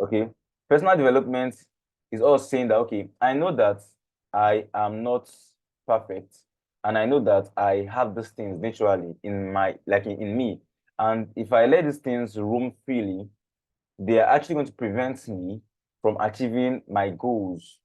Okay. Personal development is all saying that, okay, I know that I am not perfect. And I know that I have these things naturally in my, like in me. And if I let these things roam freely, they are actually going to prevent me from achieving my goals.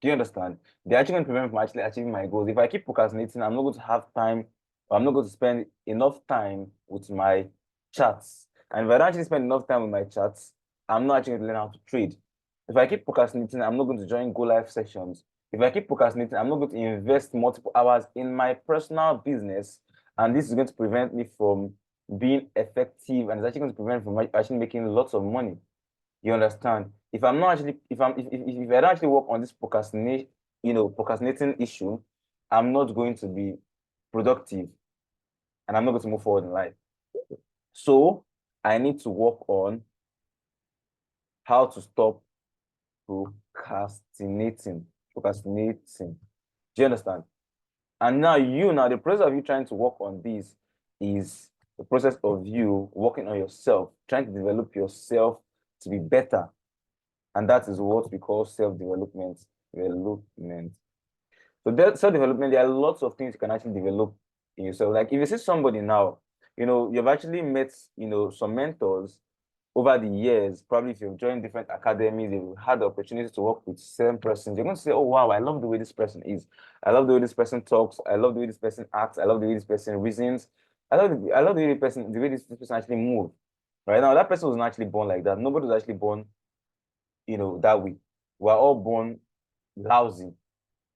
Do you understand? They're actually going to prevent me from actually achieving my goals. If I keep procrastinating, I'm not going to have time, or I'm not going to spend enough time with my charts. And if I don't actually spend enough time with my charts, I'm not actually going to learn how to trade. If I keep procrastinating, I'm not going to join Go Live sessions. If I keep procrastinating, I'm not going to invest multiple hours in my personal business. And this is going to prevent me from being effective, and it's actually going to prevent me from actually making lots of money. You understand? If I'm not actually, if I don't actually work on this procrastinating issue, I'm not going to be productive, and I'm not going to move forward in life. So I need to work on how to stop procrastinating. Procrastinating. Do you understand? And now the process of you trying to work on this is the process of you working on yourself, trying to develop yourself to be better. And that is what we call self-development. Development. So that self-development, there are lots of things you can actually develop in yourself. Like if you see somebody now, you've actually met, some mentors over the years. Probably if you've joined different academies, you've had the opportunity to work with certain persons. You're going to say, oh, wow, I love the way this person is. I love the way this person talks. I love the way this person acts. I love the way this person reasons. I love the way this person actually moves. Right now, that person was not actually born like that. Nobody was actually born that way. We're all born lousy.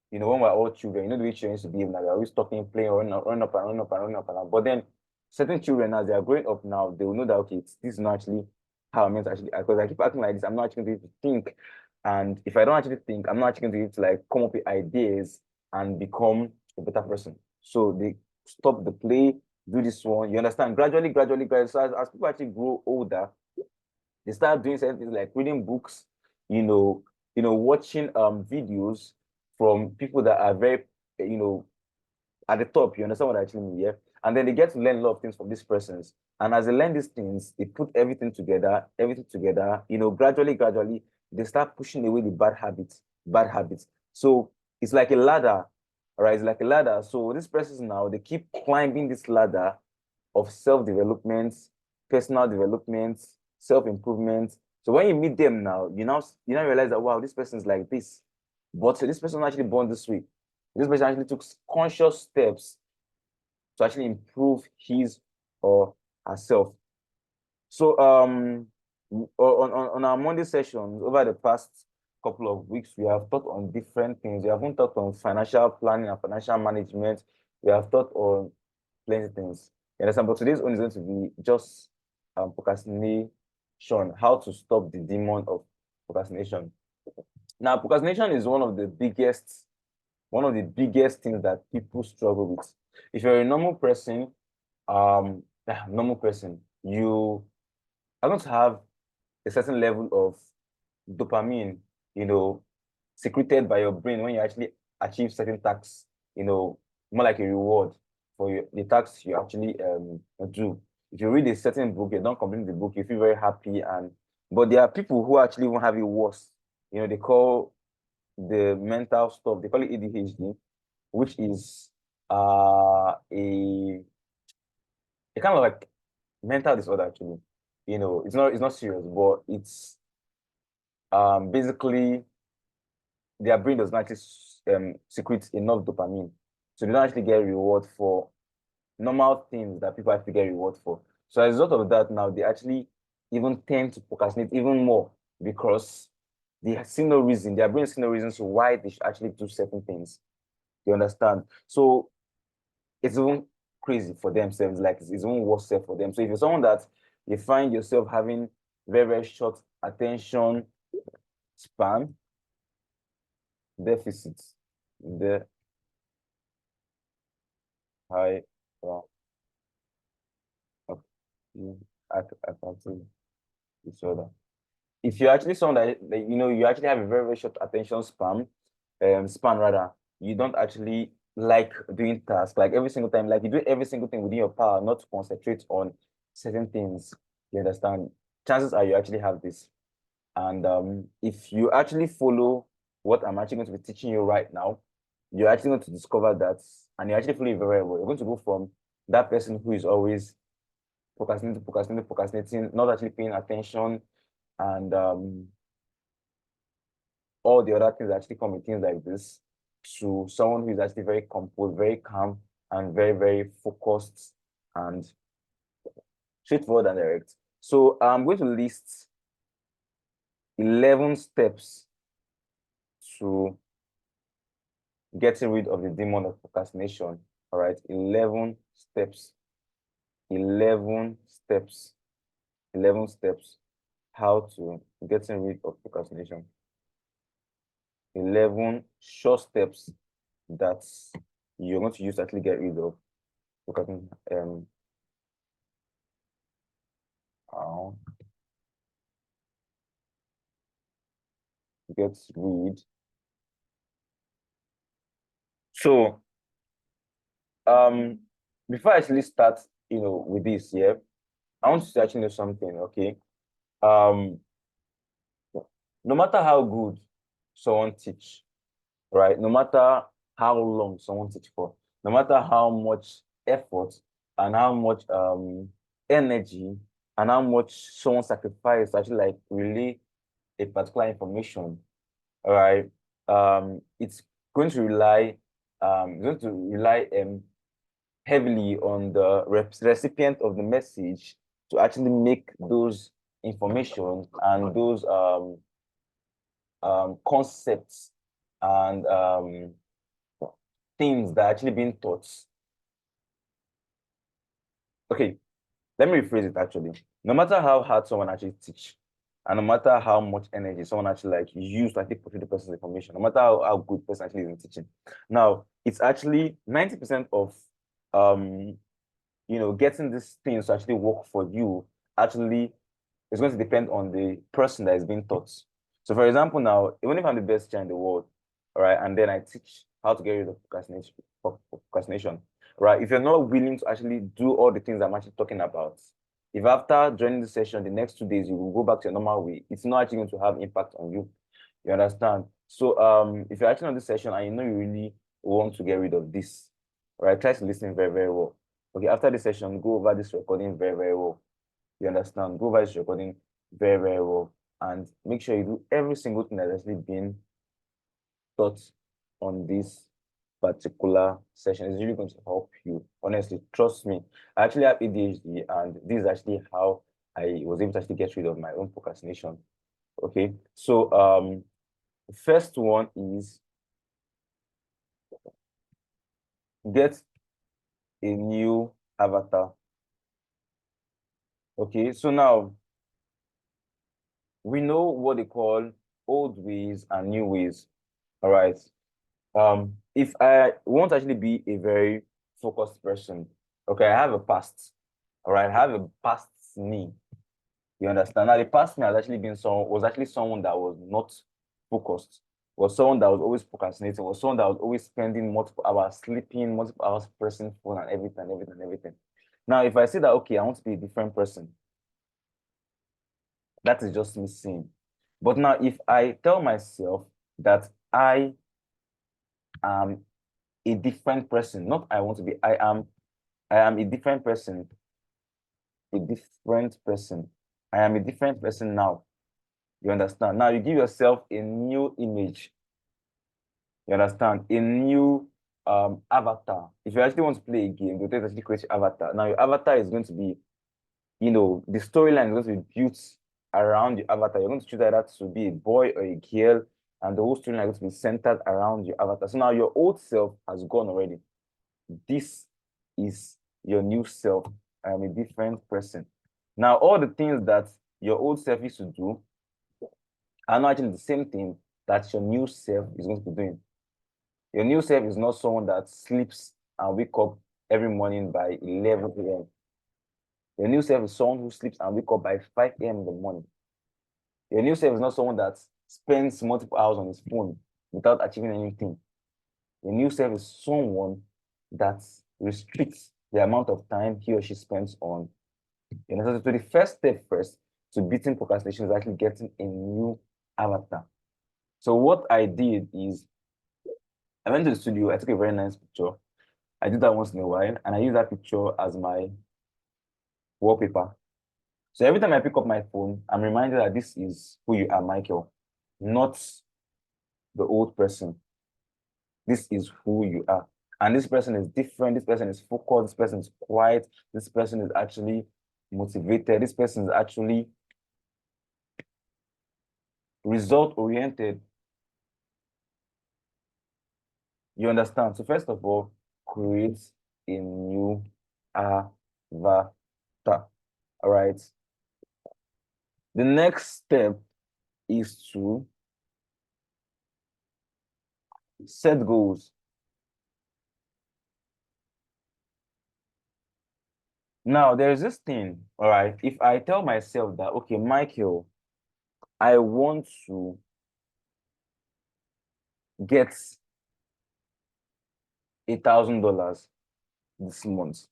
When we're all children, the way children used to behave now, they're always talking, playing, running up and running up and running up and down. But then certain children, as they are growing up now, they will know that, okay, this is not actually how I'm meant to actually act. Because I keep acting like this, I'm not actually going to think. And if I don't actually think, I'm not actually going to be able to like come up with ideas and become a better person. So they stop the play, do this one. You understand? Gradually, gradually, gradually. So as people actually grow older, they start doing certain things like reading books, watching videos from people that are very, you know, at the top. You understand what I actually mean? Yeah. And then they get to learn a lot of things from these persons. And as they learn these things, they put everything together, gradually, gradually, they start pushing away the bad habits. So it's like a ladder, all right? It's like a ladder. So these persons now, they keep climbing this ladder of self-development, personal development, self-improvement. So when you meet them now, you now realize that, wow, this person is like this. But so this person actually born this way. This person actually took conscious steps to actually improve his or herself. So on our Monday sessions over the past couple of weeks, we have taught on different things. We haven't taught on financial planning and financial management. We have taught on plenty of things. You understand? But today's one is going to be just procrastination, how to stop the demon of procrastination. Now, procrastination is one of the biggest things that people struggle with. If you're a normal person, you are going to have a certain level of dopamine, secreted by your brain when you actually achieve certain tasks, more like a reward for the tasks you actually do. If you read a certain book, you don't complete the book, you feel very happy. But there are people who actually even have it worse. They call the mental stuff, they call it ADHD, which is a kind of like mental disorder actually. It's not serious, but it's basically their brain does not actually secrete enough dopamine. So they don't actually get reward for normal things that people actually get reward for. So as a result of that, now they actually even tend to procrastinate even more because they see no reason, their brain see no reasons why they should actually do certain things. You understand? So it's even crazy for themselves, like it's even worse for them. So if you're someone that you find yourself having very, very short attention span, deficits, the high, well, okay, I can see disorder. If you're actually someone that you actually have a very, very short attention span rather, you don't actually like doing tasks like every single time, like you do every single thing within your power, not to concentrate on certain things. You understand? chances are you actually have this. And if you actually follow what I'm actually going to be teaching you right now, you're actually going to discover that, and you actually follow it very well. You're going to go from that person who is always procrastinating, not actually paying attention, and all the other things that actually come with things like this, to someone who is actually very composed, very calm, and very, very focused and straightforward and direct. So I'm going to list 11 steps to getting rid of the demon of procrastination. All right, 11 steps. 11 steps. 11 steps how to getting rid of procrastination. 11 short steps that you're going to use to actually get rid of procrastination. Get rid. So before I actually start, with this, yeah, I want you to actually know something, okay? No matter how good someone teach, right? No matter how long someone teach for, no matter how much effort and how much energy and how much someone sacrifice to actually like relay a particular information, all right? It's going to rely heavily on the recipient of the message to actually make those information and those concepts and things that are actually being taught. Okay, let me rephrase it actually. No matter how hard someone actually teach, and no matter how much energy someone actually like use to actually portray the person's information, no matter how good the person actually is in teaching. Now, it's actually 90% of getting these things to actually work for you actually is going to depend on the person that is being taught. So for example, now, even if I'm the best teacher in the world, all right, and then I teach how to get rid of procrastination, right? If you're not willing to actually do all the things I'm actually talking about, if after joining the session, the next 2 days, you will go back to your normal way, it's not actually going to have impact on you. You understand? So if you're actually on this session and you know you really want to get rid of this, all right, try to listen very, very well. Okay, after the session, go over this recording very, very well. You understand? Go over this recording very, very well. And make sure you do every single thing that has actually been taught on this particular session. It's really going to help you. Honestly, trust me. I actually have ADHD, and this is actually how I was able to actually get rid of my own procrastination. Okay, so the first one is get a new avatar. Okay, so now we know what they call old ways and new ways. All right. If I want to actually be a very focused person, okay, I have a past. All right, I have a past me. You understand? Now, the past me has actually been someone that was not focused, was someone that was always procrastinating, was someone that was always spending multiple hours sleeping, multiple hours pressing phone and everything. Now, if I say that, okay, I want to be a different person, that is just me saying. But now, if I tell myself that I am a different person, not I want to be, I am a different person, a different person. I am a different person now. You understand? Now you give yourself a new image. You understand? A new avatar. If you actually want to play a game, you actually create your avatar. Now your avatar is going to be, the storyline is going to be built around your avatar. You're going to choose either to be a boy or a girl, and the whole storyline is going to be centered around your avatar. So now your old self has gone already. This is your new self. I am a different person. Now, all the things that your old self used to do are not actually the same thing that your new self is going to be doing. Your new self is not someone that sleeps and wake up every morning by 11 a.m. Your new self is someone who sleeps and wake up by 5 a.m. in the morning. Your new self is not someone that spends multiple hours on his phone without achieving anything. Your new self is someone that restricts the amount of time he or she spends on. So the first step first to beating procrastination is actually getting a new avatar. So what I did is I went to the studio, I took a very nice picture. I do that once in a while, and I use that picture as my wallpaper. So every time I pick up my phone, I'm reminded that this is who you are, Michael, not the old person. This is who you are. And this person is different. This person is focused. This person is quiet. This person is actually motivated. This person is actually result oriented. You understand? So first of all, create a new avatar. All right. The next step is to set goals. Now, there's this thing, all right? If I tell myself that, okay, Michael, I want to get $1,000 this month.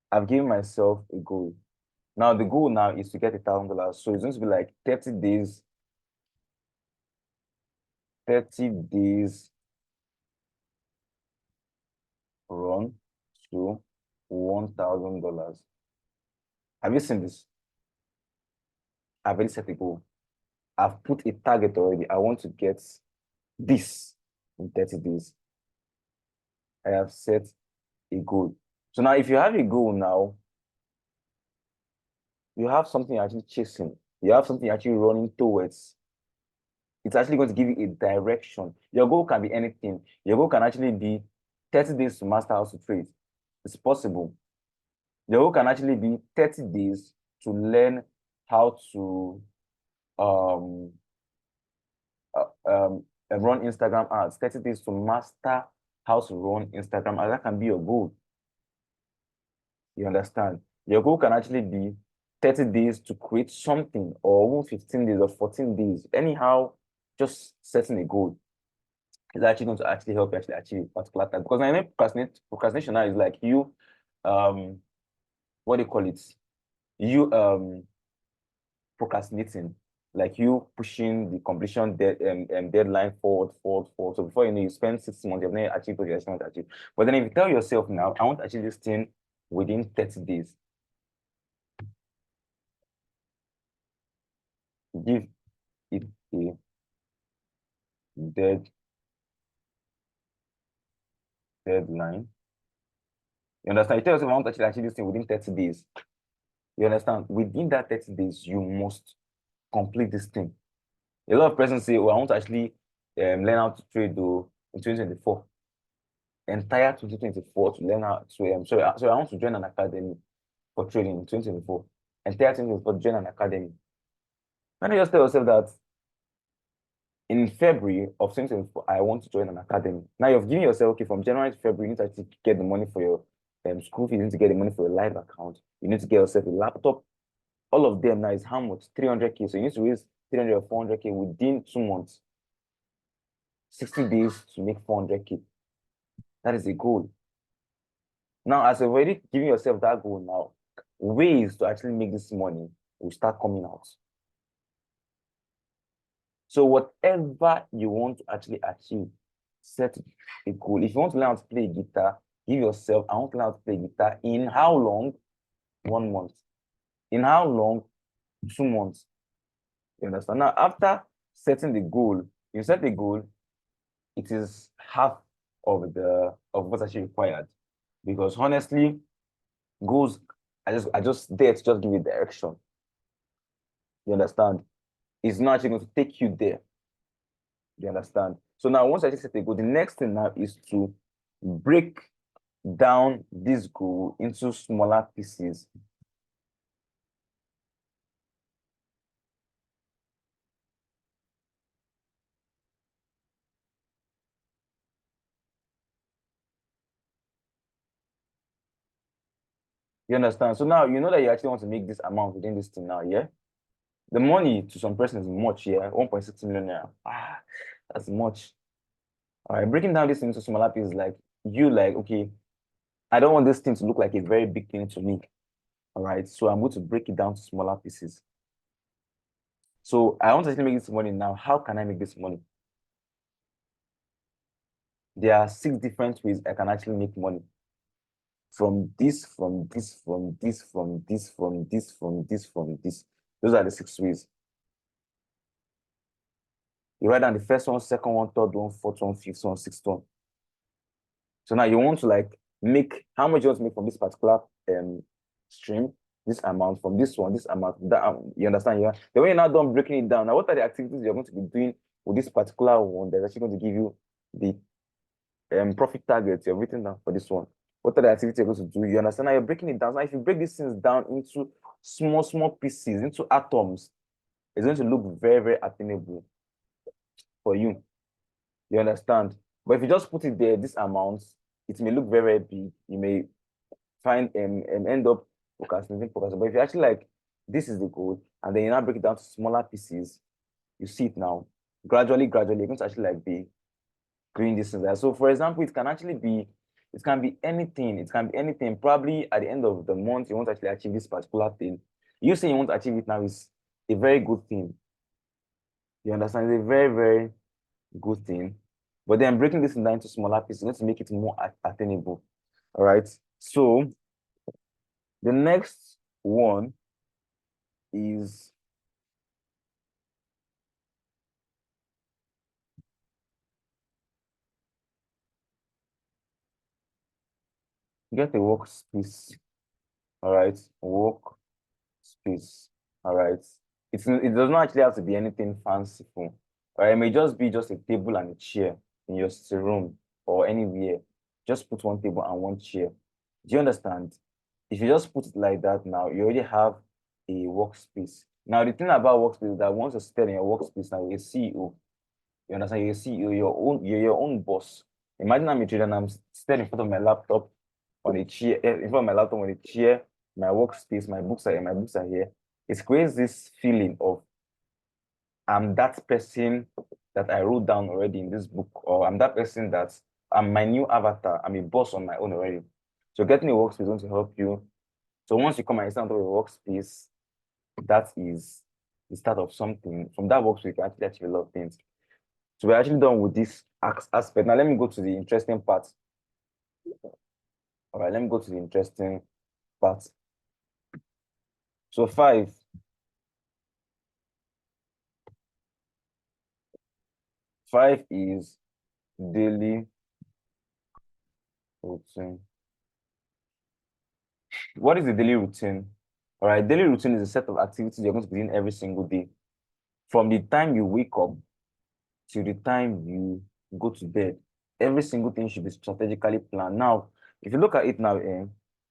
I've given myself a goal. Now, the goal now is to get $1,000. So it's going to be like 30 days, 30 days run to $1,000. Have you seen this? I've already set a goal. I've put a target already. I want to get this in 30 days. I have set a goal. So now if you have a goal now, you have something you're actually chasing. You have something you're actually running towards. It's actually going to give you a direction. Your goal can be anything. Your goal can actually be 30 days to master how to trade. It's possible. Your goal can actually be 30 days to learn how to um, run Instagram ads, 30 days to master how to run Instagram ads. That can be your goal. You understand? Your goal can actually be 30 days to create something, or even 15 days or 14 days. Anyhow, just setting a goal is actually going to actually help you actually achieve a particular task. Because I know procrastination now is like you, what do you call it? You procrastinating, like you pushing the completion deadline forward. So before you know, you spend 6 months, you've not achieved what you want to achieve. But then if you tell yourself now, I want to achieve this thing within 30 days, give it a dead deadline. You understand? You tell yourself, I want to actually achieve this thing within 30 days. You understand? Within that 30 days, you must complete this thing. A lot of persons say, oh, I want to actually learn how to trade though in 2024. Entire 2024 to learn how to, so I want to join an academy for trading in 2024. Entire 2024 to join an academy. Why don't you just tell yourself that in February of 2024, I want to join an academy. Now you've given yourself, okay, from January to February, you need to actually get the money for your school fees, you need to get the money for your live account, you need to get yourself a laptop. All of them now is how much? 300K. So you need to raise 300 or 400K within 2 months. 60 days to make 400K. That is a goal. Now, as you've already given yourself that goal now, ways to actually make this money will start coming out. So whatever you want to actually achieve, set a goal. If you want to learn how to play guitar, give yourself, I want to learn how to play guitar in how long? 1 month. In how long? 2 months. You understand? Now, after setting the goal, you set the goal, it is half of what's actually required. Because honestly, goals, I just there to just give you direction. You understand? It's not actually going to take you there. You understand? So now once I just set a goal, the next thing now is to break down this goal into smaller pieces. You understand? So now you know that you actually want to make this amount within this thing now, yeah? The money to some person is much, yeah? 1.6 million naira. Ah, that's much. All right, breaking down this into smaller pieces, like you like, okay, I don't want this thing to look like a very big thing to me. All right. So I'm going to break it down to smaller pieces. So I want to actually make this money now. How can I make this money? There are 6 different ways I can actually make money. From this, from this, from this, from this, from this, from this, from this. Those are the 6 ways. You write down the first one, second one, third one, fourth one, fifth one, sixth one. So now you want to like make how much you want to make from this particular stream, this amount, from this one, this amount, that you understand? Yeah. Then when you're now done breaking it down, now what are the activities you're going to be doing with this particular one that's actually going to give you the profit targets you've written down for this one? What are the activities you're going to do? You understand? Now you're breaking it down. Now, if you break these things down into small pieces, into atoms, it's going to look very, very attainable for you. You understand? But if you just put it there, this amount, it may look very, very big. You may find end up procrastinating. But if you actually like, this is the goal, and then you now break it down to smaller pieces, you see it now. Gradually, you're going to actually like be doing this and that. So for example, it can actually be, it can be anything. It can be anything. Probably at the end of the month, you want to actually achieve this particular thing. You say you want to achieve it now is a very good thing. You understand? It's a very, very good thing. But then breaking this down into smaller pieces, let's make it more attainable. All right. So the next one is get a workspace. All right. Workspace. All right. It does not actually have to be anything fanciful. All right. It may just be just a table and a chair in your room or anywhere. Just put one table and one chair. Do you understand? If you just put it like that now, you already have a workspace. Now, the thing about workspace is that once you stay in your workspace now, you're a CEO. You understand? You're a CEO, you're your own boss. Imagine I'm a trader and I'm standing in front of my laptop on a chair, in front of my laptop on a chair, my workspace, my books are here, my books are here. It creates this feeling of I'm that person that I wrote down already in this book, or I'm that person that I'm my new avatar. I'm a boss on my own already. So getting a workspace is going to help you. So once you come and stand on your workspace, that is the start of something. From that workspace, you can actually achieve a lot of things. So we're actually done with this aspect. Now let me go to the interesting part. All right, let me go to the interesting part. So 5 is daily routine. What is the daily routine? All right, daily routine is a set of activities you're going to be doing every single day. From the time you wake up to the time you go to bed, every single thing should be strategically planned. Now, if you look at it now,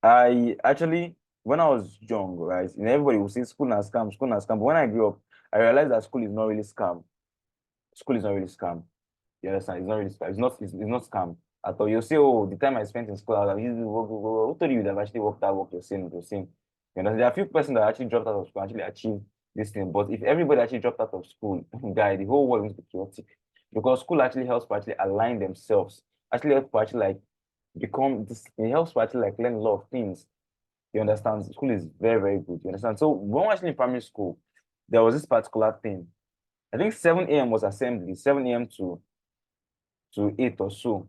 I actually, when I was young, right, and everybody would say school na scam, school na scam. But when I grew up, I realized that school is not really scam. School is not really scam. You understand? It's not really scam. It's not scam at all. You'll say, oh, the time I spent in school, I was like, who told you that I've actually worked that work you're saying. You understand? There are a few persons that actually dropped out of school, actually achieved this thing. But if everybody actually dropped out of school, guy, the whole world is chaotic. Because school actually helps to actually align themselves, actually helps to actually like become this, it helps to actually like learn a lot of things. You understand? School is very, very good. You understand? So when we were actually in primary school, there was this particular thing. I think 7 a.m. was assembly, 7 a.m. to 8 or so.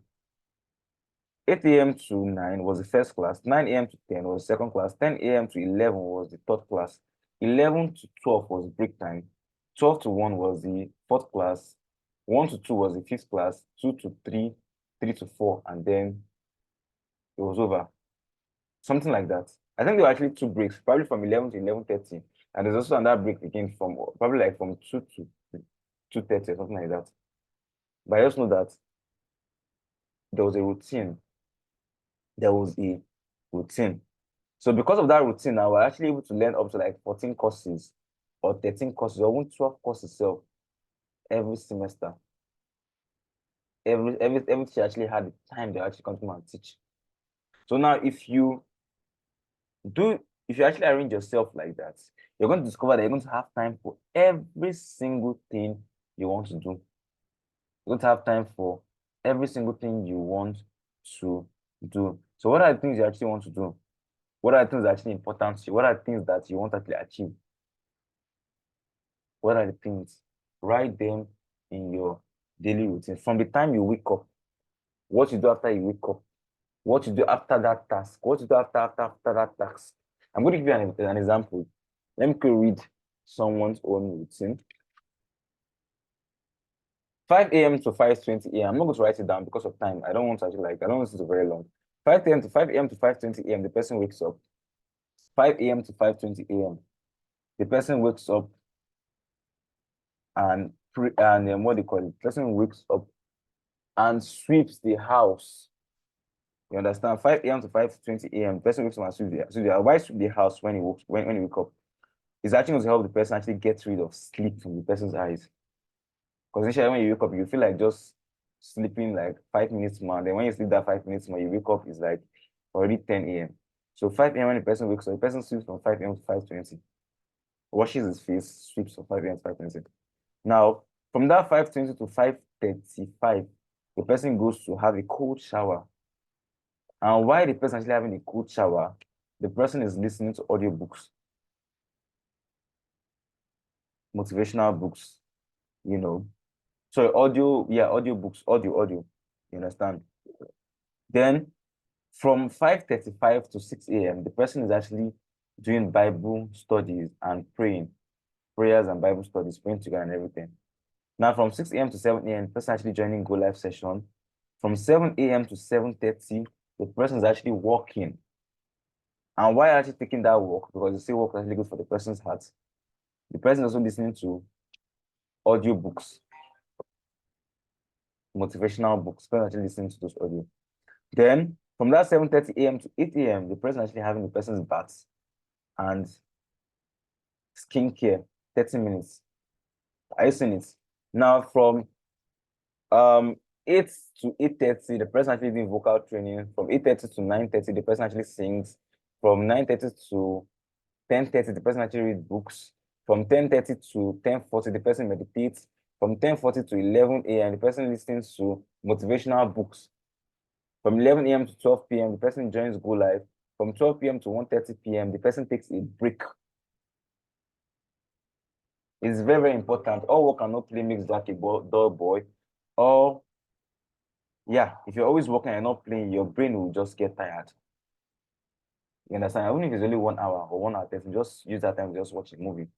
8 a.m. to 9 was the first class, 9 a.m. to 10 was the second class, 10 a.m. to 11 was the third class, 11 to 12 was break time, 12 to 1 was the fourth class, 1 to 2 was the fifth class, 2 to 3, 3 to 4, and then it was over. Something like that. I think there were actually 2 breaks, probably from 11 to 11:30. And there's also another break again from probably like from 2 to 2:30 or something like that. But I just know that there was a routine. There was a routine. So because of that routine, now we're actually able to learn up to like 14 courses or 13 courses or even 12 courses itself every semester. Every teacher actually had the time they actually come to and teach. So now if you actually arrange yourself like that, you're going to discover that you're going to have time for every single thing you want to do. You're going to have time for every single thing you want to do. So what are the things you actually want to do? What are the things that are actually important to you? What are the things that you want to actually achieve? What are the things? Write them in your daily routine. From the time you wake up, what you do after you wake up, what you do after that task, what you do after that task. I'm going to give you an example. Let me read someone's own routine. 5 a.m. to 5:20 a.m. I'm not going to write it down because of time. I don't want to actually I don't want this to be very long. 5 a.m. to 5:20 a.m. The person wakes up. 5 a.m. to 5:20 a.m. The person wakes up and what do you call it? The person wakes up and sweeps the house. You understand? 5 a.m. to 5:20 a.m. The person wakes up and sweeps the house. Why sweep the house when he wake up? It's actually going to help the person actually get rid of sleep from the person's eyes. Because initially when you wake up, you feel like just sleeping like 5 minutes more. Then when you sleep that 5 minutes more, you wake up, it's like already 10 a.m. So 5 a.m. when the person wakes up, the person sleeps from 5 a.m. to 5:20, washes his face, sleeps from 5 a.m. to 5:20. Now, from that 5:20 to 5:35, the person goes to have a cold shower. And while the person is actually having a cold shower, the person is listening to audiobooks, motivational books, you know. So audiobooks, audio. You understand? Then from 5:35 to 6 a.m., the person is actually doing Bible studies and prayers and Bible studies, praying together and everything. Now, from 6 a.m. to 7 a.m., the person actually joining Go Live session. From 7 a.m. to 7:30, the person is actually walking. And why actually taking that walk? Because they say walk is actually good for the person's heart. The person is also listening to audiobooks, motivational books. The person actually listening to those audio. Then from that 7:30 a.m. to 8 a.m., the person actually having the person's baths and skincare, 30 minutes. Are you seeing it? Now from 8 to 8:30, the person actually doing vocal training. From 8:30 to 9:30, the person actually sings. From 9:30 to 10:30, the person actually reads books. From 10:30 to 10:40, the person meditates. From 10:40 to 11 a.m., the person listens to motivational books. From 11 a.m. to 12 p.m., the person joins Go Live. From 12 p.m. to 1:30 p.m., the person takes a break. It's very, very important. All work and no play makes Jack a dull boy. Or, yeah, if you're always working and not playing, your brain will just get tired. You understand? Even if it's only 1 hour or 1 hour, 30, just use that time to just watch a movie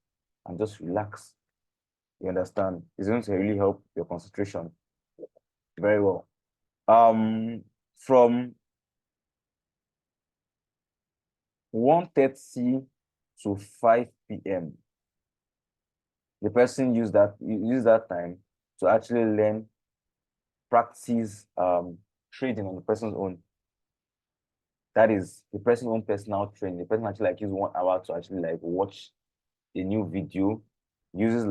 and just relax. You understand? It's going to really help your concentration very well. From 1:30 to 5 p.m., the person use that time to actually practice trading on the person's own. That is the person's own personal training. The person actually use 1 hour to actually watch a new video, uses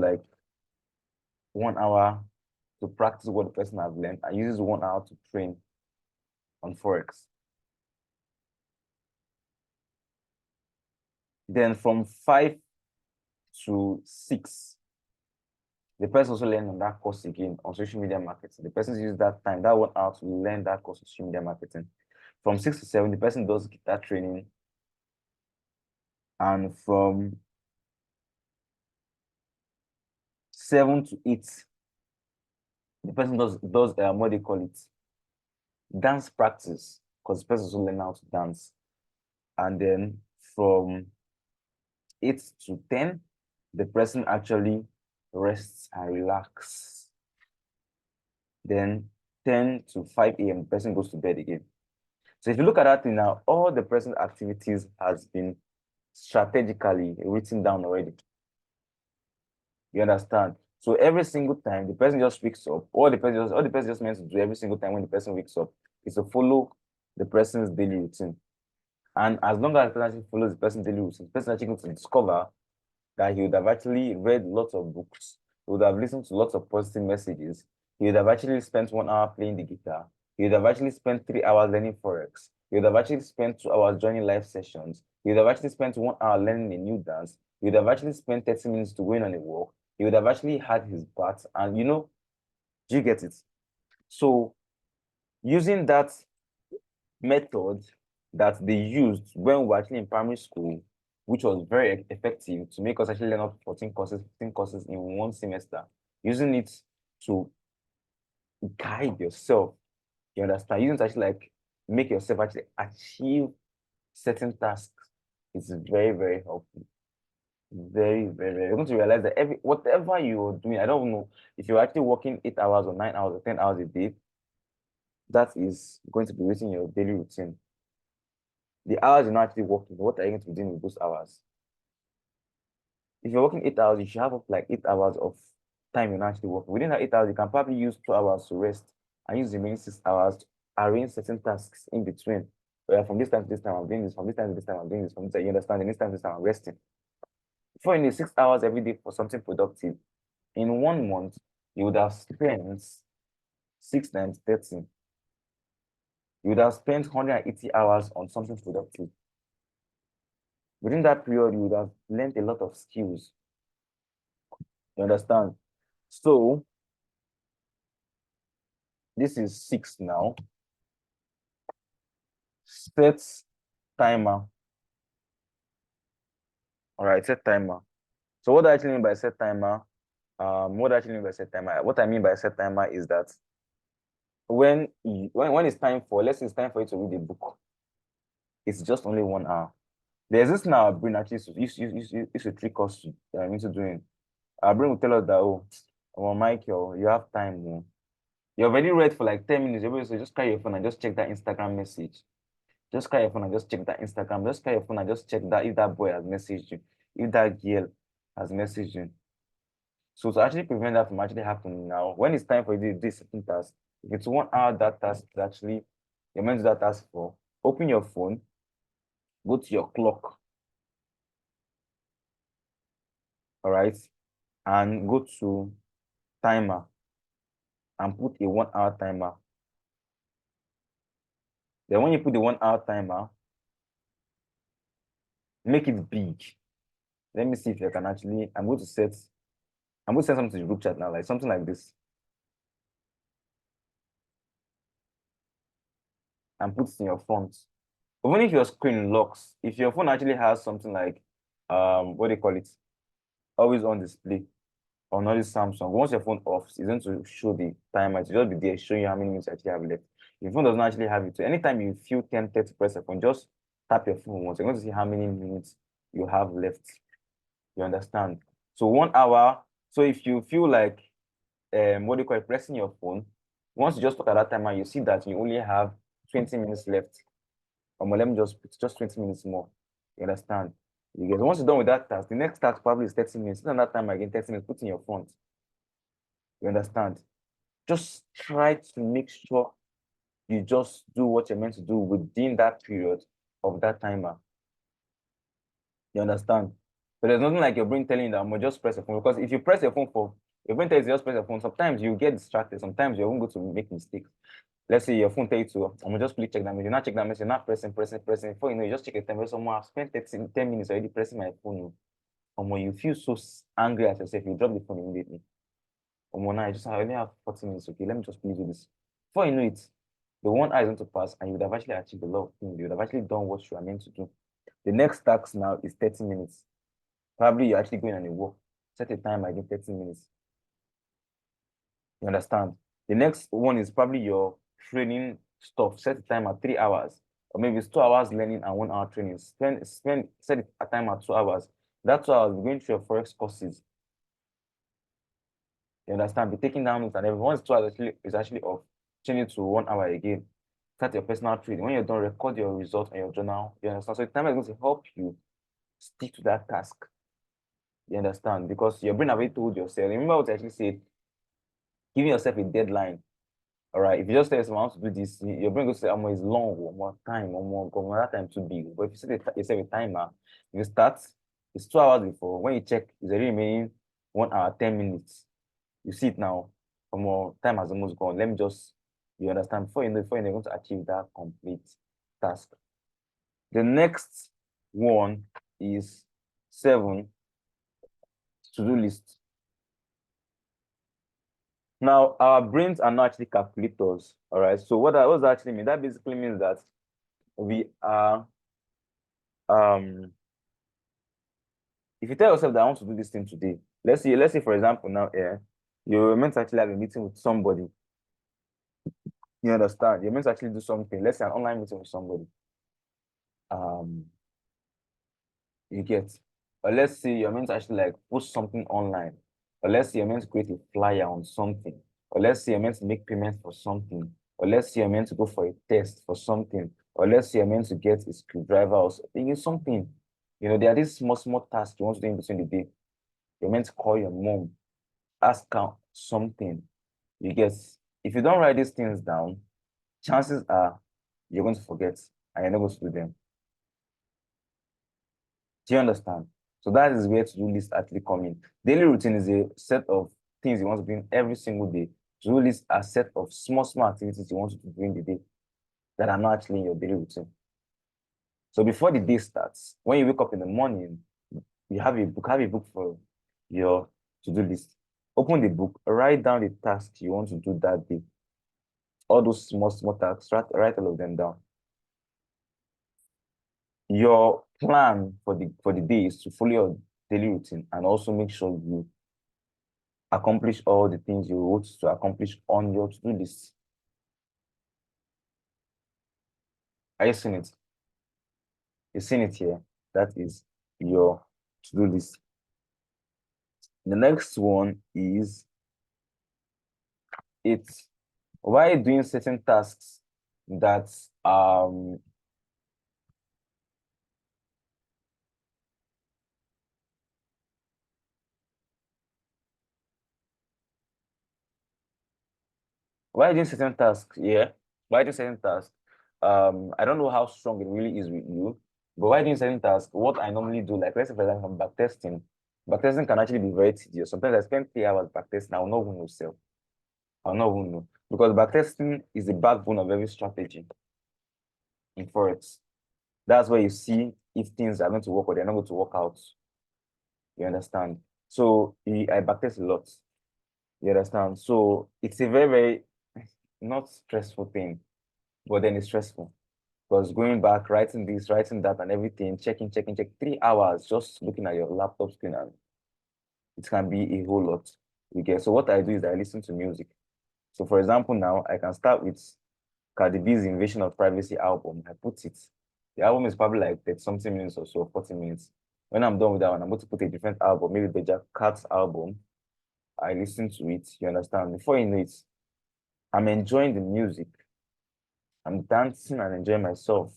1 hour to practice what the person has learned, and uses 1 hour to train on Forex. Then from 5 to 6, the person also learned on that course again on social media marketing. The person uses that time, that 1 hour, to learn that course on social media marketing. From 6 to 7, the person does guitar training. And from 7 to 8, the person does what they call it, dance practice, because the person also learn how to dance. And then from 8 to 10, the person actually rests and relax. Then 10 to 5 a.m., the person goes to bed again. So if you look at that thing now, all the present activities has been strategically written down already. You understand? So every single time the person just wakes up, all the person just meant to do every single time when the person wakes up is to follow the person's daily routine. And as long as the person actually follows the person's daily routine, the person actually going to discover that he would have actually read lots of books, he would have listened to lots of positive messages, he would have actually spent 1 hour playing the guitar, he would have actually spent 3 hours learning Forex, he would have actually spent 2 hours joining live sessions, he would have actually spent 1 hour learning a new dance, he would have actually spent 30 minutes to going on a walk, he would have actually had his bath, and do you get it? So using that method that they used when we were actually in primary school, which was very effective to make us actually learn up to 14 courses, 15 courses in one semester, using it to guide yourself. You understand? Using it to actually like make yourself actually achieve certain tasks is very, very helpful. Very, very, very. You're going to realize that whatever you're doing, I don't know if you're actually working 8 hours or 9 hours or 10 hours a day, that is going to be within your daily routine. The hours you're not actually working, what are you going to be doing with those hours? If you're working 8 hours, you should have up like 8 hours of time you're not actually working. Within that 8 hours, you can probably use 2 hours to rest and use the remaining 6 hours to arrange certain tasks in between. Where from this time to this time, I'm doing this, from this time to this time, I'm doing this, from this time, you understand, and this time to this time, I'm resting. Before you need 6 hours every day for something productive, in 1 month, you would have spent 6 times 30. You would have spent 180 hours on something productive. Within that period, you would have learned a lot of skills. You understand? So this is 6 now. Set timer. All right, set timer. So what do I actually mean by set timer? What I actually mean by set timer? What I mean by set timer is that when it's time for, let's say it's time for you to read a book, it's just only 1 hour. There's this now our brain actually used to trick us into doing. Our brain will tell us that, oh, Michael, you have time. Oh. You've already read for like 10 minutes. You're so just carry your phone and just check that Instagram message. Just carry your phone and just check that Instagram. Just carry your phone and just check that if that boy has messaged you, if that girl has messaged you. So to actually prevent that from actually happening now, when it's time for you to do this certain task, if it's 1 hour that task is actually you're meant to do that task for, open your phone, go to your clock, all right, and go to timer and put a 1 hour timer. Then when you put the 1 hour timer, make it big. Let me see if I can actually, I'm going to send something to the group chat now, like something like this. And put it in your font. Even if your screen locks, if your phone actually has something like what do you call it? Always on display on all this Samsung. Once your phone off, it's going to show the timer. It will just be there showing you how many minutes you actually have left. If your phone does not actually have it, so anytime you feel tempted to press a phone, just tap your phone once. You're going to see how many minutes you have left. You understand? So 1 hour. So if you feel like what do you call it, pressing your phone, once you just look at that timer, you see that you only have 20 minutes left. Let me just put just 20 minutes more. You understand? Because once you're done with that task, the next task probably is 30 minutes. Then that time again, 30 minutes, put in your font. You understand? Just try to make sure you just do what you're meant to do within that period of that timer. You understand? So there's nothing like your brain telling you that I'm gonna just press a phone. Because if you press your phone for your brain tells you just press your phone, sometimes you get distracted, sometimes you won't go to make mistakes. Let's say your phone tells you to, I'm gonna just quickly check that message. You're not check that message, you're not pressing. Before you know, you just check your time. Someone I've spent 10 minutes already pressing my phone. When you feel so angry at yourself, you drop the phone immediately. Now I only have 40 minutes. Okay, let me just please do this. Before you know it, the 1 hour is going to pass, and you would have actually achieved a lot of things. You would have actually done what you are meant to do. The next task now is 30 minutes. Probably you're actually going on a walk. Set a time again, 30 minutes. You understand? The next one is probably your training stuff. Set a time at 3 hours. Or maybe it's 2 hours learning and 1 hour training. Set a time at 2 hours. That 2 hours, going through your forex courses. You understand? Be taking down notes and everything. Once 2 hours is actually off, change it to 1 hour again. Start your personal trading. When you're done, record your results on your journal. You understand? So the time is going to help you stick to that task. You understand? Because your brain already told yourself. Remember what I actually said? Giving yourself a deadline. All right. If you just tell yourself I want to do this, your brain goes to say, "Oh, it's long, or more time, or more that time too big." But if you set yourself a timer, if you start, it's 2 hours before. When you check, it's already remaining 1 hour, 10 minutes. You see it now. More time has almost gone. Let me just, you understand, before you're going to achieve that complete task. The next one is 7, to-do list. Now, our brains are not actually calculators, all right? So what does that actually mean? That basically means that we are if you tell yourself that I want to do this thing today, let's say for example now, you're meant to actually have a meeting with somebody. You understand? You're meant to actually do something. Let's say an online meeting with somebody. Um, you get, or let's say you're meant to actually like post something online, or let's say you're meant to create a flyer on something, or let's say you're meant to make payment for something, or let's say you're meant to go for a test for something, or let's say you're meant to get a screwdriver or something. There are these small, small tasks you want to do in between the day. You're meant to call your mom, ask her something. You get, if you don't write these things down, chances are you're going to forget and you're not going to do them. Do you understand? So that is where to-do list actually come in. Daily routine is a set of things you want to do in every single day. To-do list are a set of small, small activities you want to do during the day that are not actually in your daily routine. So before the day starts, when you wake up in the morning, you have a book for your to-do list. Open the book, write down the tasks you want to do that day. All those small, small tasks, write all of them down. Your plan for the day is to follow your daily routine and also make sure you accomplish all the things you want to accomplish on your to-do list. Are you seeing it? You're seeing it here. That is your to-do list. The next one is it's why doing certain tasks that why doing certain tasks, yeah. Why doing certain tasks? I don't know how strong it really is with you, but why doing certain tasks, what I normally do, like let's say for example, backtesting. Backtesting can actually be very tedious. Sometimes I spend 3 hours backtesting, I will not even know self. I'll not even know. Because backtesting is the backbone of every strategy in Forex. That's where you see if things are going to work or they're not going to work out. You understand? So I backtest a lot. You understand? So it's a very, very not stressful thing, but then it's stressful. Because going back, writing this, writing that, and everything, check 3 hours just looking at your laptop screen, and it can be a whole lot. You get. So what I do is I listen to music. So for example, now I can start with Cardi B's Invasion of Privacy album. I put it. The album is probably like 30 something minutes or so, 40 minutes. When I'm done with that one, I'm going to put a different album, maybe the Jack Cat's album. I listen to it, you understand? Before you know it, I'm enjoying the music. I'm dancing and enjoying myself.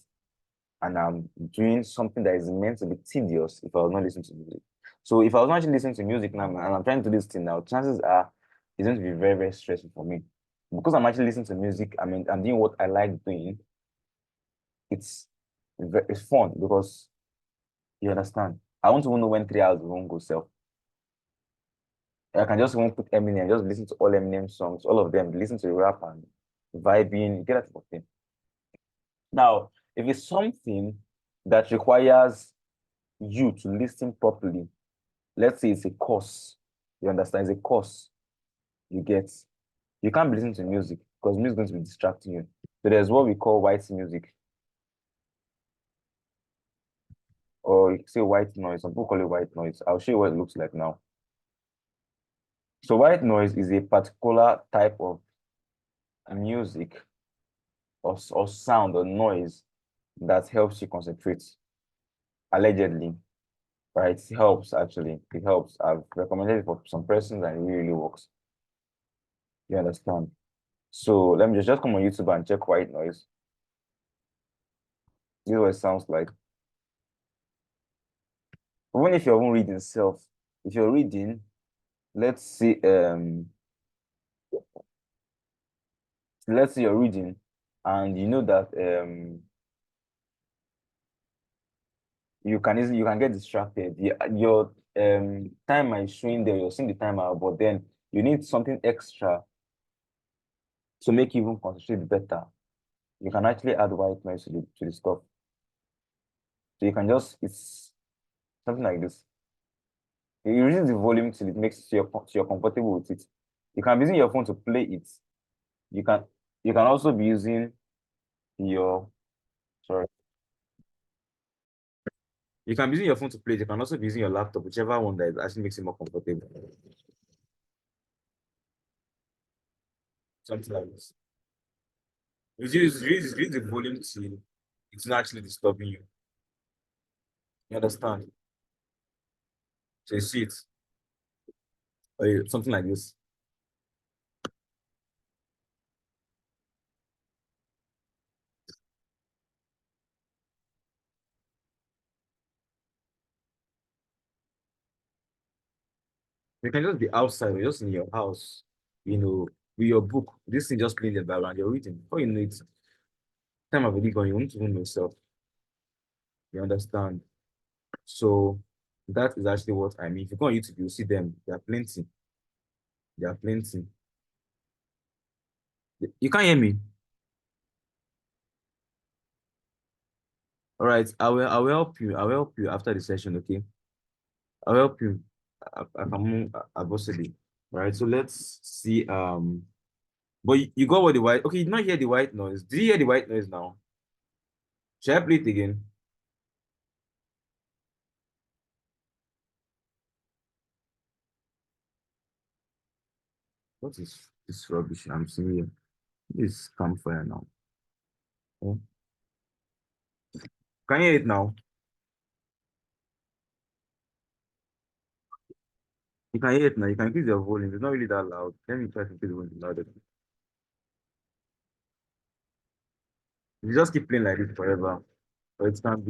And I'm doing something that is meant to be tedious if I was not listening to music. So if I was not actually listening to music now and I'm trying to do this thing now, chances are it's going to be very, very stressful for me. Because I'm actually listening to music, I mean, I'm doing what I like doing. It's fun because you understand. I want to know when 3 hours won't go self. I can just even put Eminem, just listen to all Eminem songs, all of them, listen to the rap and vibing, get that type of thing. Now, if it's something that requires you to listen properly, let's say it's a course, you understand, it's a course you get, you can't be listening to music because music is going to be distracting you. So there's what we call white music, or you can say white noise. Some people call it white noise. I'll show you what it looks like now. So white noise is a particular type of music or sound or noise that helps you concentrate, allegedly, right? It helps actually. It helps. I've recommended it for some persons and it really, really works. You understand? So let me just come on YouTube and check white noise. This is what it sounds like. Even if you're even reading self, if you're reading, let's see, let's say you're reading and you know that you can get distracted. Your timer is showing there, you're seeing the timer, but then you need something extra to make you even concentrate better. You can actually add white noise to the stuff. So you can just it's something like this. You reduce the volume till it makes you're comfortable with it. You can be using your phone to play it. You can you can also be using your sorry. You can be using your phone to play. You can also be using your laptop, whichever one that actually makes it more comfortable. Something like this. Reduce the volume till it's not actually disturbing you. You understand? So you see it, something like this. You can just be outside or just in your house, with your book. This thing just playing the background. You're reading. Before you know it, time of really going, you won't even know yourself. You understand? So that is actually what I mean. If you go on YouTube, you'll see them. There are plenty. There are plenty. You can't hear me. All right. I will help you. I will help you after the session, okay? I'll help you. I can move possibly. All right. So let's see. But you got what the white. Okay, you did not hear the white noise. Did you hear the white noise now? Shall I play it again? What is this rubbish I'm seeing here? This is campfire now. Oh. Can you hear it now? You can hear it now. You can increase your volume. It's not really that loud. Let me try to increase the volume louder. You just keep playing like this forever. Or it can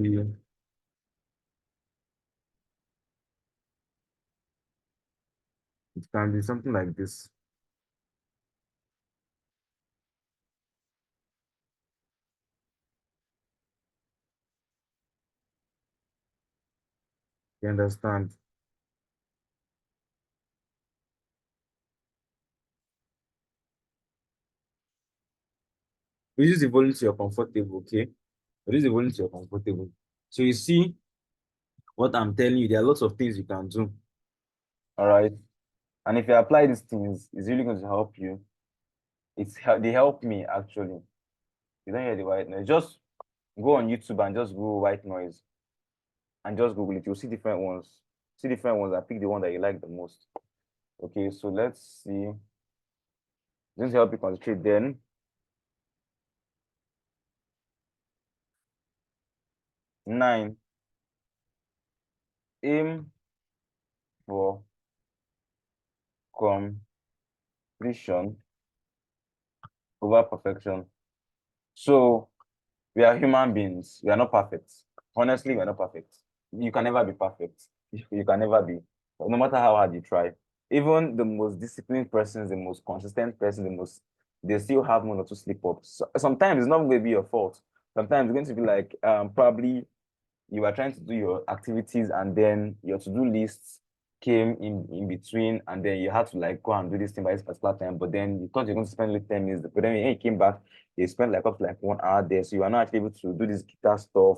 be something like this. You understand? Reduce the volume to your comfortable, okay? Reduce the volume to your comfortable. So you see what I'm telling you, there are lots of things you can do. All right. And if you apply these things, it's really going to help you. They help me actually. You don't hear the white noise. Just go on YouTube and just Google white noise and just Google it. You'll see different ones. See different ones and pick the one that you like the most. Okay, so let's see. This help you concentrate then. 9. Aim for completion over perfection. So we are human beings. We are not perfect. Honestly, we are not perfect. You can never be perfect. You can never be. No matter how hard you try. Even the most disciplined persons, the most consistent person, they still have one or two slip ups. So, sometimes it's not going to be your fault. Sometimes it's going to be like probably you were trying to do your activities and then your to-do list came in between and then you had to like go and do this thing by this particular time, but then you thought you're going to spend like 10 minutes, but then when you came back, you spent like up to like 1 hour there. So you are not actually able to do this guitar stuff.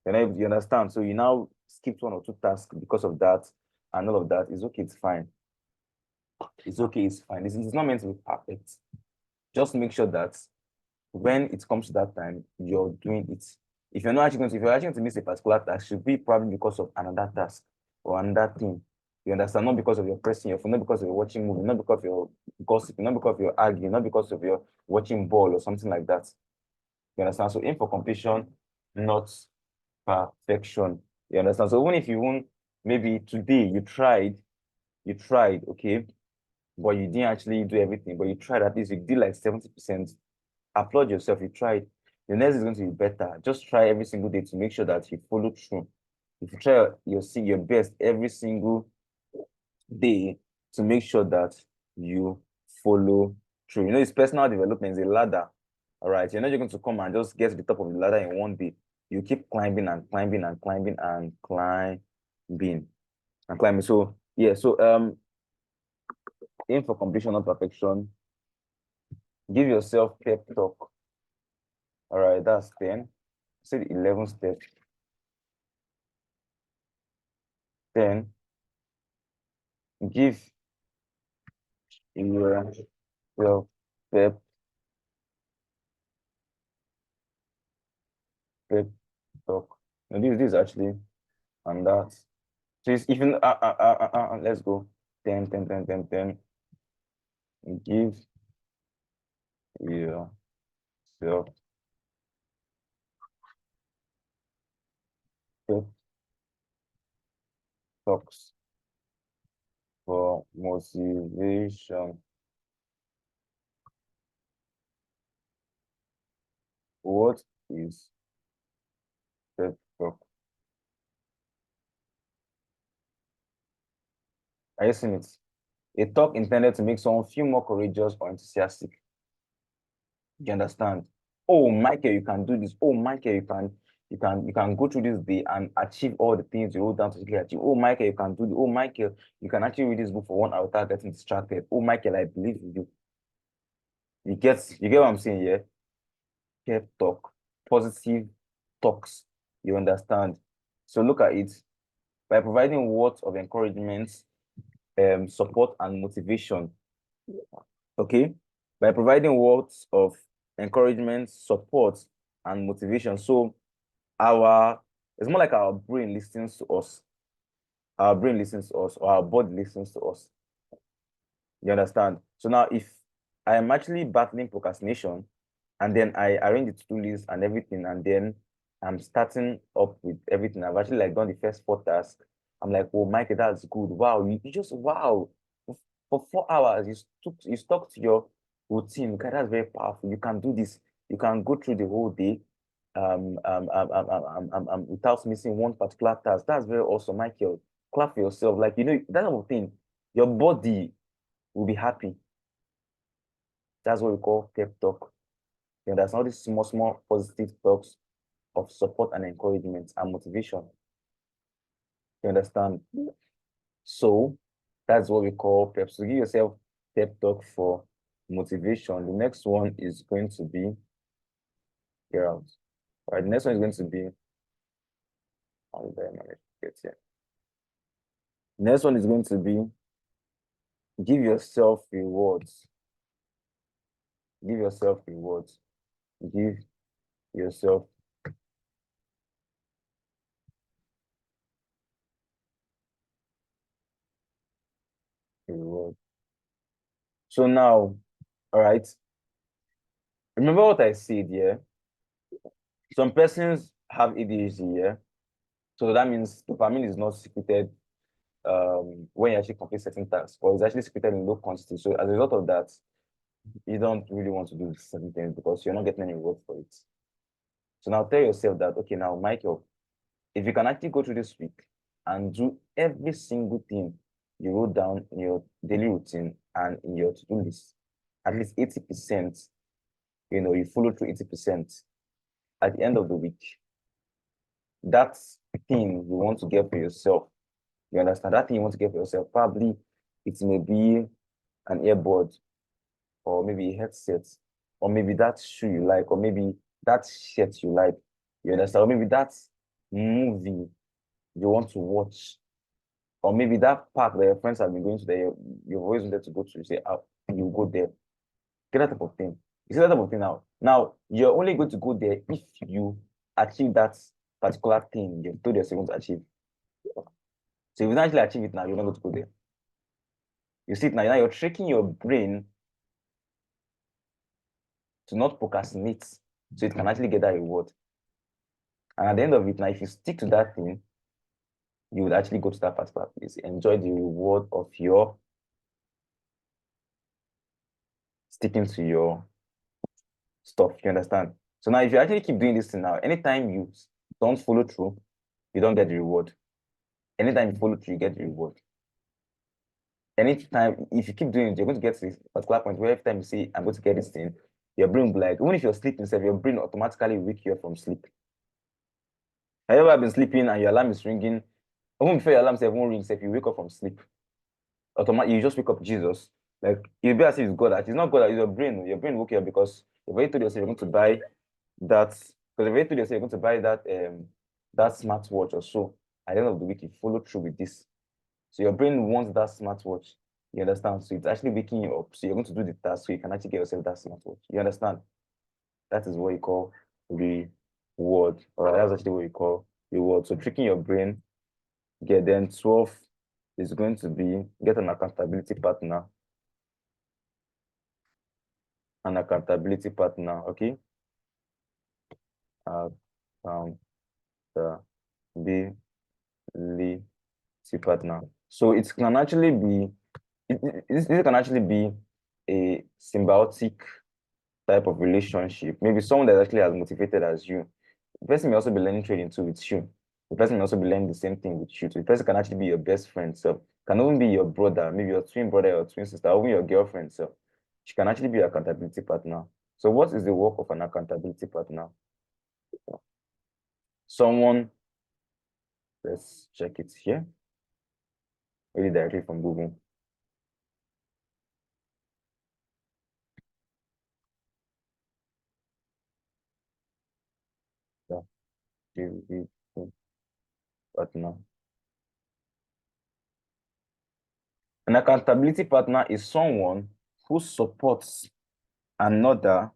You understand? So you now skipped one or two tasks because of that and all of that. It's okay, it's fine. It's okay, it's fine. It's not meant to be perfect. Just make sure that when it comes to that time, you're doing it. If you're actually going to miss a particular task, should be probably because of another task or another thing. You understand? Not because of your pressing your phone, not because of your watching movie, not because of your gossiping, not because of your arguing, not because of your watching ball or something like that. You understand? So aim for completion, not perfection. You understand? So even if you won't, maybe today you tried, okay, but you didn't actually do everything, but you tried at least you did like 70%. Applaud yourself. You tried. The next is going to be better. Just try every single day to make sure that you follow through. If you try your best every single day to make sure that you follow through. It's personal development, it's a ladder. All right. You're not just going to come and just get to the top of the ladder in one day. You keep climbing and climbing and climbing and climbing and climbing. So yeah, so aim for completion, not perfection. Give yourself pep talk. All right, that's 10. Say the 11 steps. Then give yourself pep pep talk. Now this is actually and that. So it's even let's go 10, 10, 10, 10, 10. Give yourself pep talks for motivation. What is pep talk? Are you seeing it? A talk intended to make someone feel more courageous or enthusiastic. You understand? Oh, Michael, you can do this. Oh, Michael, you can go through this day and achieve all the things you wrote down to achieve. Oh, Michael, you can do this. Oh, Michael, you can actually read this book for 1 hour without getting distracted. Oh, Michael, I believe in you. You get what I'm saying, yeah? Pep talk, positive talks. You understand? So look at it. By providing words of encouragement, support, and motivation. Okay, by providing words of encouragement, support, and motivation. So our it's more like our brain listens to us. Our brain listens to us, or our body listens to us. You understand? So now, if I am actually battling procrastination, and then I arrange the to-do list and everything, and then I'm starting up with everything. I've actually like done the first 4 tasks. I'm like, oh, Mike, that's good. Wow, you just wow. For 4 hours, you stuck to your routine. Okay, that's very powerful. You can do this. You can go through the whole day without missing one particular task. That's very awesome, Michael. Clap for yourself. Like, that type of thing. Your body will be happy. That's what we call pep talk. There's all these small, small positive talks of support and encouragement and motivation. You understand? So that's what we call pep. So give yourself pep talk for motivation. The next one is going to be here out. All right, the next one is going to be how did I manage to get here? The next one is going to be give yourself rewards. Give yourself rewards. Give yourself reward. So now, all right, remember what I said, yeah? Some persons have ADHD, yeah? So that means dopamine is not secreted when you actually complete certain tasks, or it's actually secreted in low quantity. So as a result of that, you don't really want to do certain things because you're not getting any reward for it. So now tell yourself that, okay, now, Michael, if you can actually go through this week and do every single thing you wrote down in your daily routine and in your to-do list, at least 80%, you follow through 80% at the end of the week, that's thing you want to get for yourself. You understand? That thing you want to get for yourself, probably it may be an earbud, or maybe a headset, or maybe that shoe you like, or maybe that shirt you like. You understand? Or maybe that movie you want to watch, or maybe that park that your friends have been going to that you've always wanted to go to. You say, oh, you go there. Get that type of thing. You see that type of thing now. Now, you're only going to go there if you achieve that particular thing you told yourself you want to achieve. So if you don't actually achieve it now, you're not going to go there. You see it now you're tricking your brain to not procrastinate so it can actually get that reward. And at the end of it, now, if you stick to that thing, you would actually go to that particular place, enjoy the reward of your sticking to your stuff. You understand? So now, if you actually keep doing this thing now, anytime you don't follow through, you don't get the reward. Anytime you follow through, you get the reward. Anytime, if you keep doing it, you're going to get to this particular point where every time you say, I'm going to get this thing, your brain will be like, even if you're sleeping, your brain automatically wake you up from sleep. Have you ever been sleeping and your alarm is ringing? Even before your alarm won't ring, if you wake up from sleep, automatically you just wake up Jesus. Like you'll be as if it's God. It's not God, it's your brain. Your brain woke you up because you've already told yourself you're going to buy that. Because you've already told yourself you're going to buy that smartwatch or so. At the end of the week, you follow through with this. So your brain wants that smartwatch. You understand? So it's actually waking you up. So you're going to do the task so you can actually get yourself that smartwatch. You understand? That is what you call reward. Or that's actually what you call reward. So tricking your brain Get then 12 is going to be get an accountability partner. An accountability partner, okay? Accountability partner. So it can actually be this can actually be a symbiotic type of relationship. Maybe someone that's actually as motivated as you. The person may also be learning trading too with you. The person may also be learning the same thing with you. So the person can actually be your best friend. So can even be your brother, maybe your twin brother or twin sister, or even your girlfriend. So she can actually be your accountability partner. So what is the work of an accountability partner? Someone, let's check it here. Really directly from Google. Yeah, partner. An accountability partner is someone who supports another,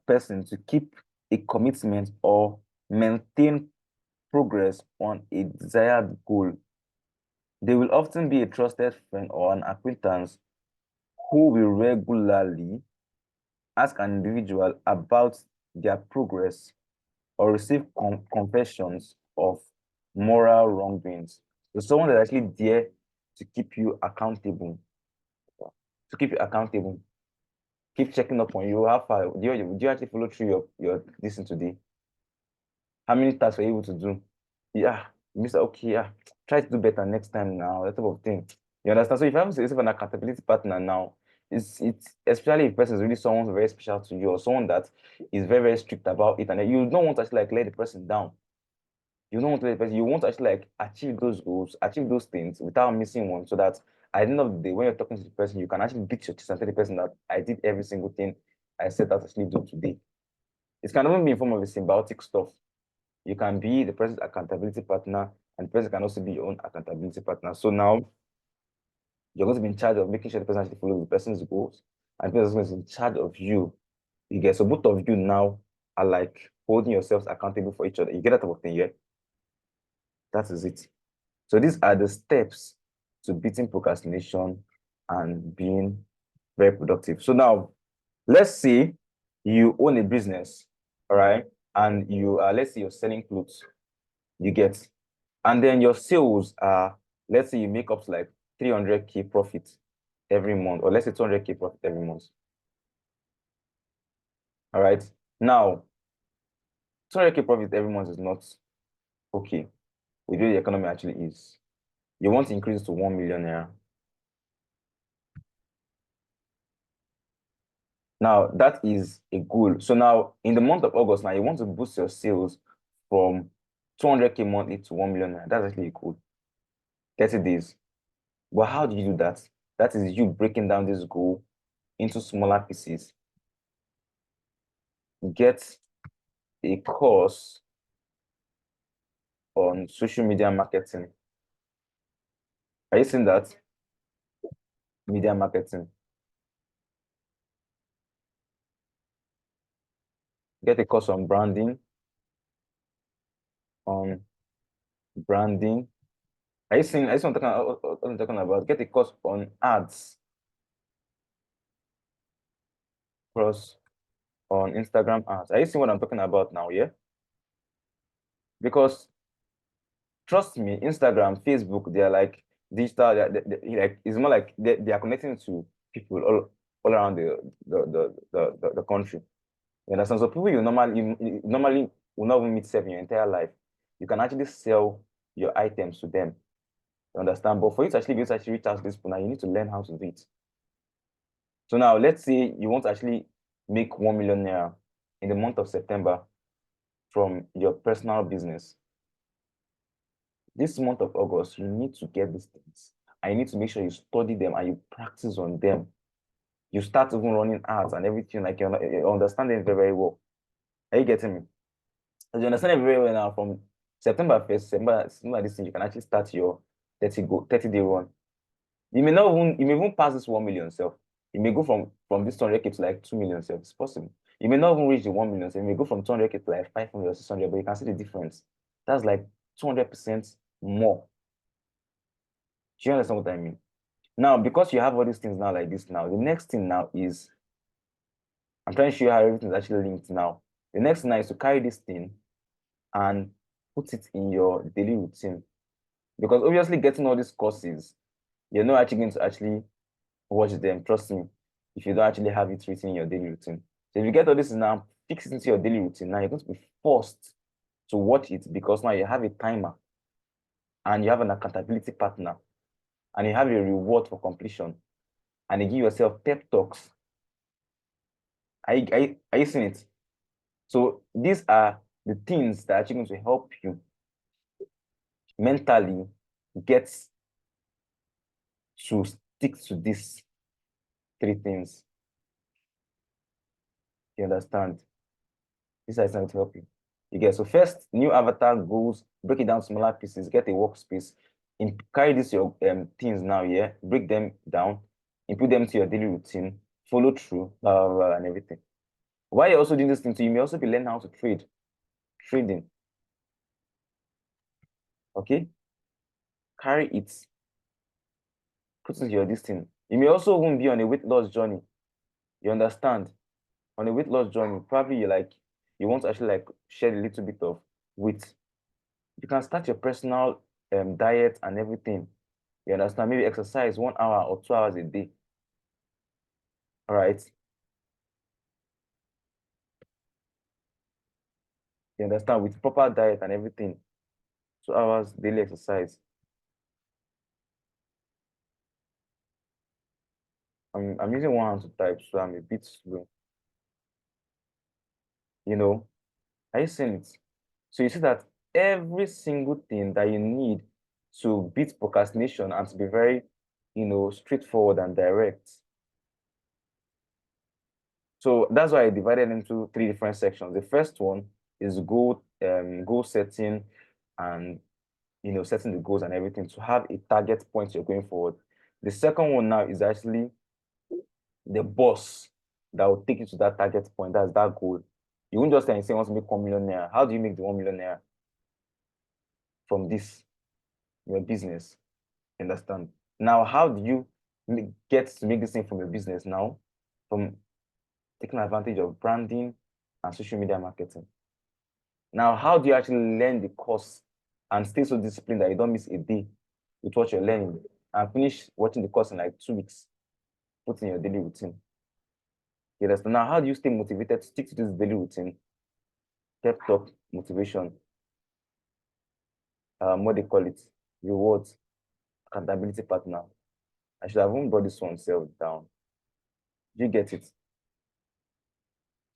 person to keep a commitment or maintain progress on a desired goal. They will often be a trusted friend or an acquaintance who will regularly ask an individual about their progress or receive confessions of moral wrongdoings. So someone that's actually there to keep you accountable, keep checking up on you. How far do you actually follow through your listen today? How many tasks were you able to do? Yeah, Mr. Okay, yeah. Try to do better next time now, that type of thing. You understand? So if you have yourself an accountability partner now, it's especially if the person is really someone very special to you or someone that is very, very strict about it, and then you don't want to actually like let the person down. You don't want to let the person, you want to actually like achieve those goals, achieve those things without missing one, so that at the end of the day, when you're talking to the person, you can actually beat your chest and tell the person that I did every single thing I set out to actually do today. It can even be in form of a symbiotic stuff. You can be the person's accountability partner, and the person can also be your own accountability partner. So now you're going to be in charge of making sure the person actually follows the person's goals, and the person is in charge of you. You get so both of you now are like holding yourselves accountable for each other. You get that type of thing, yeah? That is it. So these are the steps to beating procrastination and being very productive. So now, let's say you own a business, all right, and you are, let's say you're selling clothes, you get, and then your sales are, let's say you make up to like 300K profit every month, or let's say 200K profit every month. All right. Now, 200K profit every month is not okay with the way the economy actually is. You want to increase to 1 million naira. Now, that is a goal. So now, in the month of August, now you want to boost your sales from 200K monthly to 1 million naira. That's actually a goal. 30 days. But how do you do that? That is you breaking down this goal into smaller pieces. Get a course on social media marketing. Are you seeing that? Media marketing. Get a course on branding. On branding. Are you seeing? Are you seeing what I'm talking about? Get a course on ads. Course on Instagram ads. Are you seeing what I'm talking about now? Yeah. Because trust me, Instagram, Facebook, they're like digital. Like it's more like they are connecting to people all around the country. You understand? So people you normally will not even meet self in your entire life. You can actually sell your items to them. You understand? But for you to actually be able to actually reach out to this people now, you need to learn how to do it. So now let's say you want to actually make 1 million naira in the month of September from your personal business. This month of August, you need to get these things. And you need to make sure you study them and you practice on them. You start even running ads and everything, like you understand it very, very well. Are you getting me? As you understand it very well now, from September 1st, September this thing, you can actually start your 30-day run. You may even pass this 1 million self. You may go from this 200K to like 2 million self. It's possible. You may not even reach the 1 million self. You may go from 200K to like 500 or 600, but you can see the difference. That's like 200% more. Do you understand what I mean? Now, because you have all these things now like this now, the next thing now is, I'm trying to show you how everything is actually linked now. The next thing now is to carry this thing and put it in your daily routine. Because obviously getting all these courses, you're not actually going to actually watch them, trust me, if you don't actually have it written in your daily routine. So if you get all this now, fix it into your daily routine, now you're going to be forced to watch it because now you have a timer and you have an accountability partner and you have a reward for completion and you give yourself pep talks. Are you seeing it? So these are the things that are actually going to help you mentally get to stick to these three things. You understand? This is going to help you. You get, so first, new avatar goals, break it down to smaller pieces, get a workspace, carry this your things now, yeah, break them down, input them to your daily routine, follow through, blah, blah, blah, and everything. While you're also doing this thing, too, you may also be learning how to trade, trading. Okay, carry it, put it into your this thing. You may also even be on a weight loss journey. You understand? On a weight loss journey, probably you want to actually like shed a little bit of weight. You can start your personal diet and everything. You understand? Maybe exercise 1 hour or 2 hours a day. All right. You understand? With proper diet and everything. 2 hours daily exercise. I'm using one hand to type, so I'm a bit slow. You know, are you seeing it? So you see that every single thing that you need to beat procrastination and to be very, straightforward and direct. So that's why I divided into three different sections. The first one is goal setting and setting the goals and everything to have a target point you're going forward. The second one now is actually the boss that will take you to that target point. That's that goal. You won't just say, I want to make 1 million naira. How do you make the 1 million naira from this, your business? Understand? Now, how do you get to make this thing from your business now? From taking advantage of branding and social media marketing. Now, how do you actually learn the course and stay so disciplined that you don't miss a day with what you're learning and finish watching the course in like 2 weeks, put in your daily routine? You understand? Now, how do you stay motivated to stick to this daily routine? Pep talk, motivation, what they call it, rewards, accountability partner. I should have even brought this one self down. Do you get it?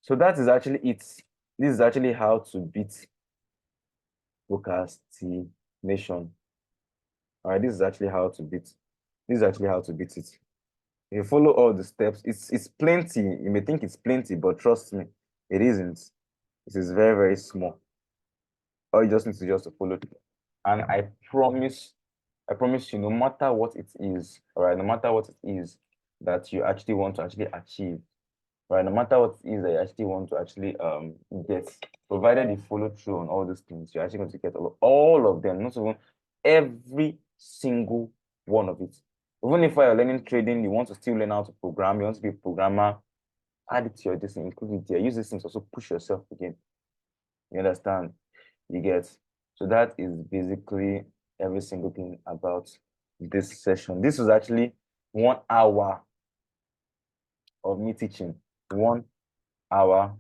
So that is actually it. This is actually how to beat procrastination. All right, this is actually how to beat. This is actually how to beat it. If you follow all the steps, it's plenty. You may think it's plenty, but trust me, it isn't. It is very, very small. All you just need to just follow it. And I promise you, no matter what it is, all right, no matter what it is that you actually want to actually achieve, right, no matter what it is that you actually want to actually get, provided you follow through on all these things, you're actually going to get all of them, not even every single one of it. Even if while you're learning trading, you want to still learn how to program, you want to be a programmer, add it to your this, include it there. Use these things to also push yourself again. You understand? You get. So that is basically every single thing about this session. This was actually 1 hour of me teaching. 1 hour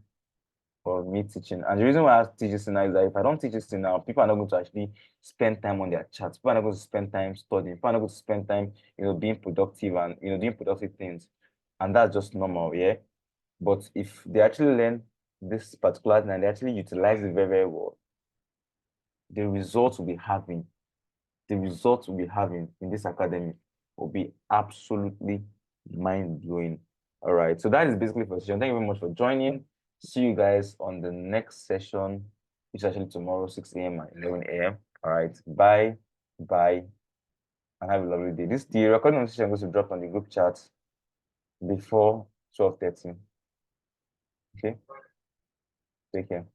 of me teaching. And the reason why I teach this now is that if I don't teach this now, people are not going to actually spend time on their chats. People are not going to spend time studying. People are not going to spend time, being productive and doing productive things. And that's just normal, yeah. But if they actually learn this particular thing and they actually utilize it very, very well, the results we'll be having, in this academy will be absolutely mind-blowing. All right, so that is basically for the session. Thank you very much for joining. See you guys on the next session, which is actually tomorrow, 6 a.m. and 11 a.m. All right, bye, and have a lovely day. The recording of the session I'm going to drop on the group chat before 12:30. Okay, take care.